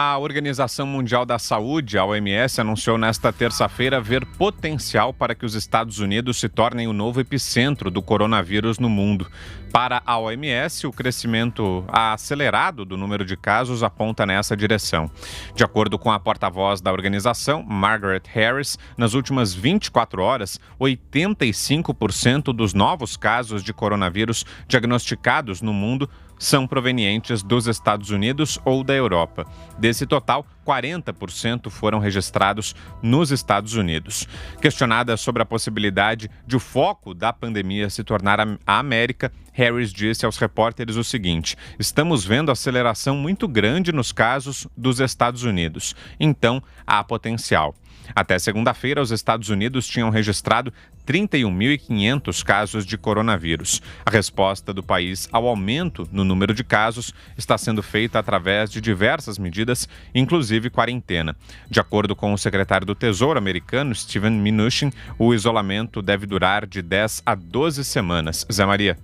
A Organização Mundial da Saúde, a OMS, anunciou nesta terça-feira ver potencial para que os Estados Unidos se tornem o novo epicentro do coronavírus no mundo. Para a OMS, o crescimento acelerado do número de casos aponta nessa direção. De acordo com a porta-voz da organização, Margaret Harris, nas últimas 24 horas, 85% dos novos casos de coronavírus diagnosticados no mundo são provenientes dos Estados Unidos ou da Europa. Desse total, 40% foram registrados nos Estados Unidos. Questionada sobre a possibilidade de o foco da pandemia se tornar a América, Harris disse aos repórteres o seguinte: estamos vendo aceleração muito grande nos casos dos Estados Unidos, então há potencial. Até segunda-feira, os Estados Unidos tinham registrado 31.500 casos de coronavírus. A resposta do país ao aumento no número de casos está sendo feita através de diversas medidas, inclusive quarentena. De acordo com o secretário do Tesouro americano, Steven Mnuchin, o isolamento deve durar de 10 a 12 semanas. Zé Maria.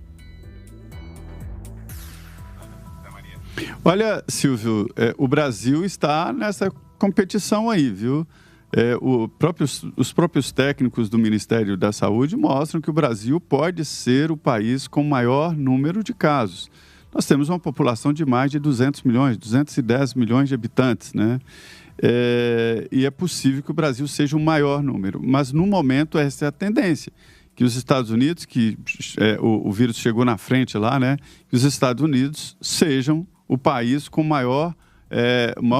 Olha, Silvio, o Brasil está nessa competição aí, viu? Os próprios técnicos do Ministério da Saúde mostram que o Brasil pode ser o país com maior número de casos. Nós temos uma população de mais de 200 milhões, 210 milhões de habitantes, né? E é possível que o Brasil seja o maior número, mas no momento essa é a tendência, que os Estados Unidos, que o vírus chegou na frente lá, né? Que os Estados Unidos sejam o país com maior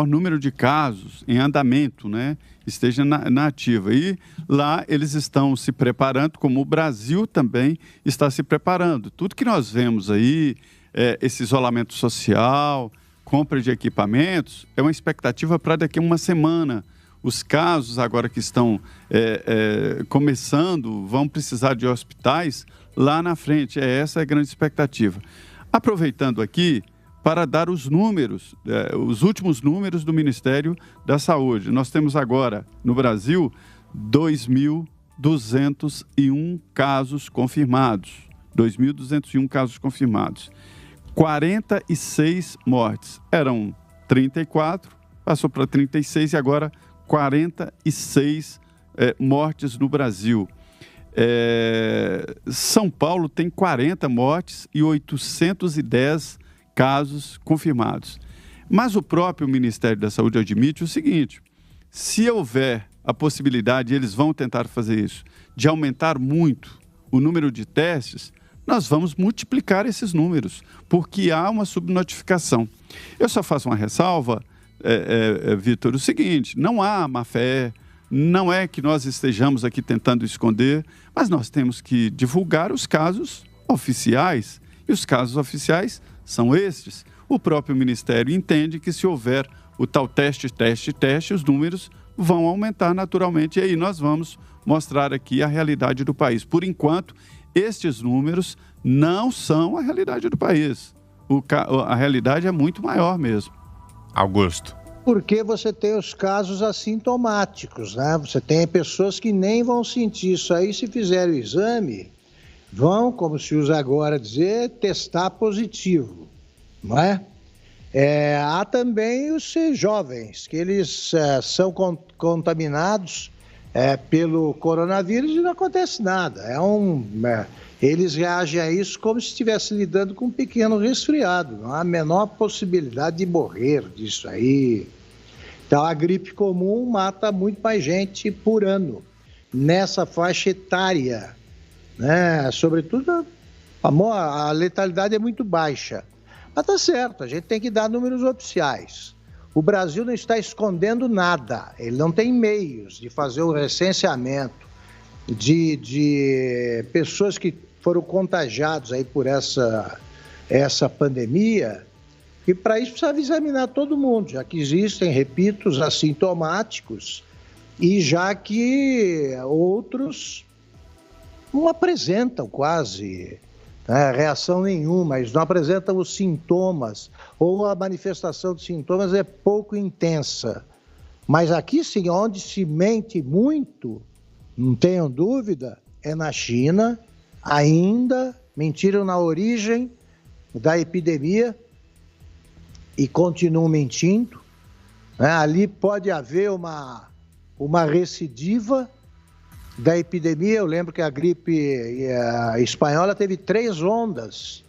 número de casos em andamento, né? Esteja na ativa. E lá eles estão se preparando, como o Brasil também está se preparando. Tudo que nós vemos aí, esse isolamento social, compra de equipamentos, é uma expectativa para daqui a uma semana. Os casos agora que estão começando vão precisar de hospitais lá na frente. Essa é a grande expectativa. Aproveitando aqui, para dar os números, os últimos números do Ministério da Saúde. Nós temos agora, no Brasil, 2.201 casos confirmados. 2.201 casos confirmados. 46 mortes. Eram 34, passou para 36 e agora 46 mortes no Brasil. São Paulo tem 40 mortes e 810 casos confirmados. Mas o próprio Ministério da Saúde admite o seguinte: se houver a possibilidade, e eles vão tentar fazer isso, de aumentar muito o número de testes, nós vamos multiplicar esses números, porque há uma subnotificação. Eu só faço uma ressalva, Vitor, o seguinte: não há má fé, não é que nós estejamos aqui tentando esconder, mas nós temos que divulgar os casos oficiais, e os casos oficiais são estes. O próprio Ministério entende que se houver o tal teste, os números vão aumentar naturalmente. E aí nós vamos mostrar aqui a realidade do país. Por enquanto, estes números não são a realidade do país. A realidade é muito maior mesmo. Augusto. Porque você tem os casos assintomáticos, né? Você tem pessoas que nem vão sentir isso aí se fizer o exame. Vão, como se usa agora dizer, testar positivo, não é? Há também os jovens, que eles são contaminados pelo coronavírus e não acontece nada. Eles reagem a isso como se estivesse lidando com um pequeno resfriado. Não há a menor possibilidade de morrer disso aí. Então, a gripe comum mata muito mais gente por ano, nessa faixa etária. Sobretudo, a letalidade é muito baixa. Mas tá certo, a gente tem que dar números oficiais. O Brasil não está escondendo nada, ele não tem meios de fazer o recenseamento de pessoas que foram contagiadas aí por essa pandemia, e para isso precisa examinar todo mundo, já que existem, repito, os assintomáticos, e já que outros não apresentam quase reação nenhuma, eles não apresentam os sintomas, ou a manifestação de sintomas é pouco intensa. Mas aqui sim, onde se mente muito, não tenham dúvida, é na China, ainda mentiram na origem da epidemia e continuam mentindo. né? Ali pode haver uma recidiva da epidemia. Eu lembro que a gripe espanhola teve 3 ondas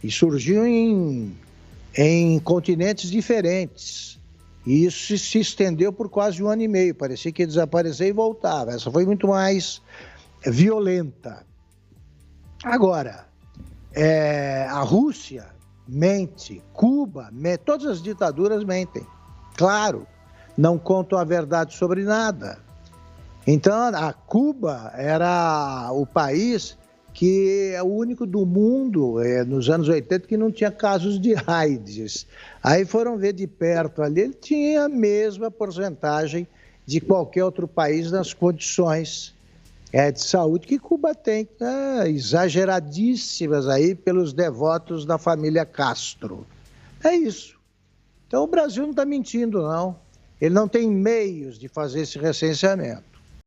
e surgiu em continentes diferentes. E isso se estendeu por quase 1 ano e meio. Parecia que ia desaparecer e voltava. Essa foi muito mais violenta. Agora, a Rússia mente, Cuba, todas as ditaduras mentem. Claro, não contam a verdade sobre nada. Então, a Cuba era o país que é o único do mundo, nos anos 80, que não tinha casos de AIDS. Aí foram ver de perto ali, ele tinha a mesma porcentagem de qualquer outro país nas condições de saúde que Cuba tem, exageradíssimas aí pelos devotos da família Castro. É isso. Então o Brasil não está mentindo, não. Ele não tem meios de fazer esse recenseamento.